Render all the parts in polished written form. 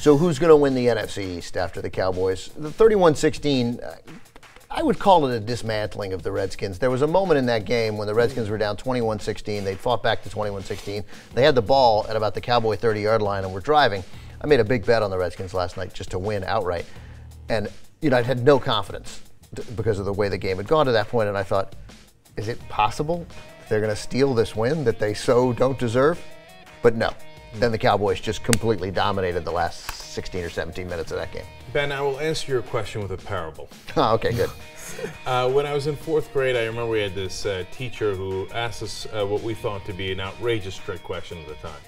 So who's going to win the NFC East after the Cowboys? The 31-16, I would call it a dismantling of the Redskins. There was a moment in that game when the Redskins were down 21-16. They'd fought back to 21-16. They had the ball at about the Cowboy 30-yard line and were driving. I made a big bet on the Redskins last night just to win outright. And, I had no confidence because of the way the game had gone to that point. And I thought, is it possible they're going to steal this win that they so don't deserve? But no. Then the Cowboys just completely dominated the last 16 or 17 minutes of that game. Ben, I will answer your question with a parable. Oh, okay, good. When I was in 4th grade, I remember we had this teacher who asked us what we thought to be an outrageous trick question at the time.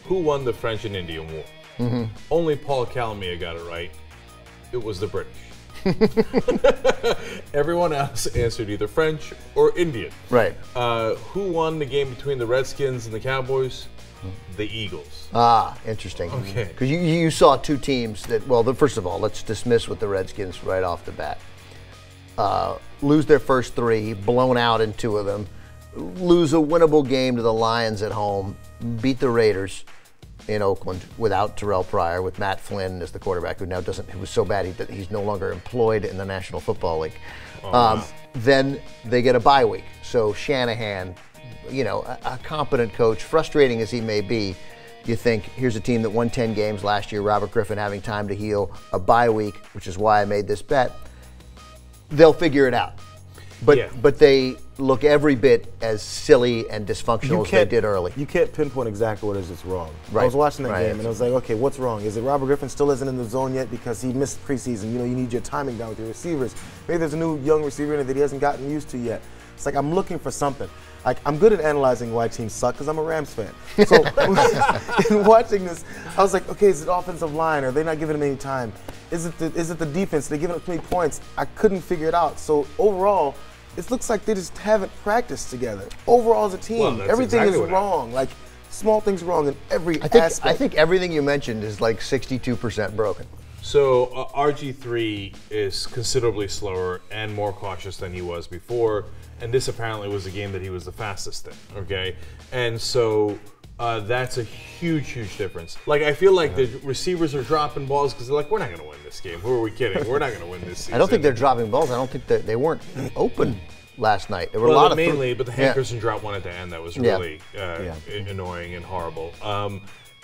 Who won the French and Indian War? Mm-hmm. Only Paul Calamia got it right. It was the British. Everyone else answered either French or Indian. Right. Who won the game between the Redskins and the Cowboys? The Eagles. Ah, interesting. Okay. Because you saw two teams that, well, first of all, let's dismiss with the Redskins right off the bat. Lose their first 3, blown out in 2 of them, lose a winnable game to the Lions at home, beat the Raiders in Oakland without Terrell Pryor, with Matt Flynn as the quarterback, who now who was so bad he's no longer employed in the National Football League. Then they get a bye week. So Shanahan, a competent coach, frustrating as he may be, you think, here's a team that won 10 games last year, Robert Griffin having time to heal, a bye week, which is why I made this bet. They'll figure it out. But they look every bit as silly and dysfunctional as they did early. You can't pinpoint exactly what is that's wrong. Right. I was watching that game and I was like, okay, what's wrong? Is it Robert Griffin still isn't in the zone yet because he missed preseason? You need your timing down with your receivers. Maybe there's a new young receiver in it that he hasn't gotten used to yet. It's like I'm looking for something. Like, I'm good at analyzing why teams suck because I'm a Rams fan. So in watching this, I was like, okay, is it offensive line? Are they not giving him any time? Is it the defense? They're giving up too many points. I couldn't figure it out. So overall, it looks like they just haven't practiced together. Overall as a team, everything is wrong. Like, small things wrong in every aspect. I think everything you mentioned is like 62% broken. So RG3 is considerably slower and more cautious than he was before. And this apparently was a game that he was the fastest in, okay? And so that's a huge, huge difference. Like, I feel like the receivers are dropping balls because they're like, we're not going to win this game. Who are we kidding? We're not going to win this season. I don't think they're dropping balls. I don't think that they weren't open last night. There were a lot of mainly, but the Hankerson drop one at the end that was really annoying and horrible.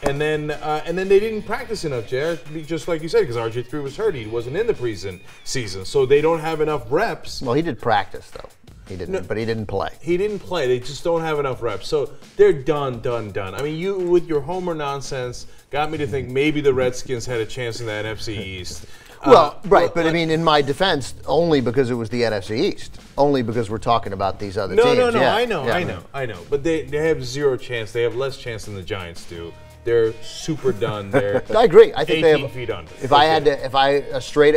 And then they didn't practice enough, Jared, just like you said, because RG3 was hurt. He wasn't in the preseason, so they don't have enough reps. Well, he did practice, though. He didn't, but he didn't play. He didn't play. They just don't have enough reps. So they're done. I mean, you, with your homer nonsense, got me to think maybe the Redskins had a chance in the NFC East. Well, right, but I mean, in my defense, only because it was the NFC East. Only because we're talking about these other teams. No, I know. But they have zero chance. They have less chance than the Giants do. They're super done. They're I agree. I think 18 they have, feet under.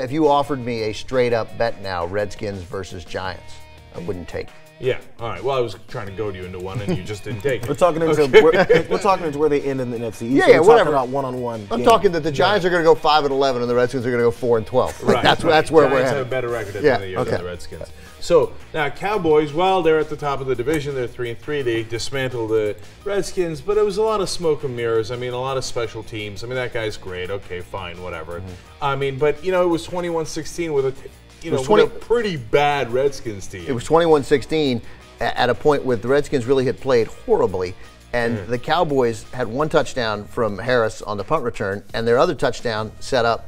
If you offered me a straight up bet now, Redskins versus Giants, I wouldn't take it. Yeah. All right. Well, I was trying to goad you into one, and you just didn't take it. We're talking into where they end in the NFC East. Yeah, whatever. About one-on-one. I'm talking that the Giants are going to go 5-11, and the Redskins are going to go 4-12. Right. That's where Giants we're at. have a better record at the end of the year than the Redskins. So now Cowboys, well, they're at the top of the division. They're 3-3. They dismantled the Redskins, but it was a lot of smoke and mirrors. I mean, a lot of special teams. I mean, that guy's great. Okay, fine, whatever. I mean, but it was 21-16 with a pretty bad Redskins team. It was 21-16 at a point where the Redskins really had played horribly, and the Cowboys had one touchdown from Harris on the punt return, and their other touchdown set up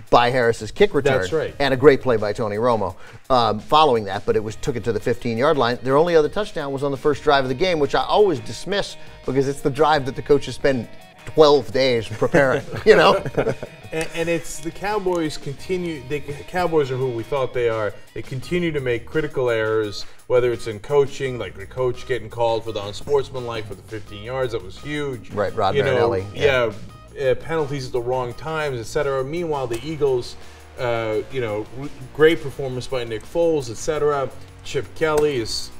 by Harris's kick return. That's right. And a great play by Tony Romo following that, but took it to the 15-yard line. Their only other touchdown was on the first drive of the game, which I always dismiss because it's the drive that the coaches spend 12 days preparing, And it's the Cowboys the Cowboys are who we thought they are. They continue to make critical errors, whether it's in coaching, like the coach getting called for the unsportsmanlike for the 15 yards. That was huge. Right, Rod Marinelli. Penalties at the wrong times, etc. Meanwhile, the Eagles, great performance by Nick Foles, etc. Chip Kelly is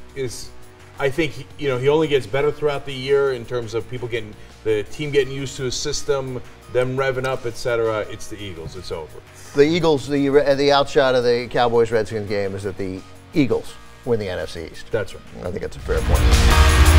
I think he only gets better throughout the year in terms of the team getting used to his system, them revving up, etc. It's the Eagles. It's over. The Eagles, the outshot of the Cowboys-Redskins game is that the Eagles win the NFC East. That's right. I think that's a fair point.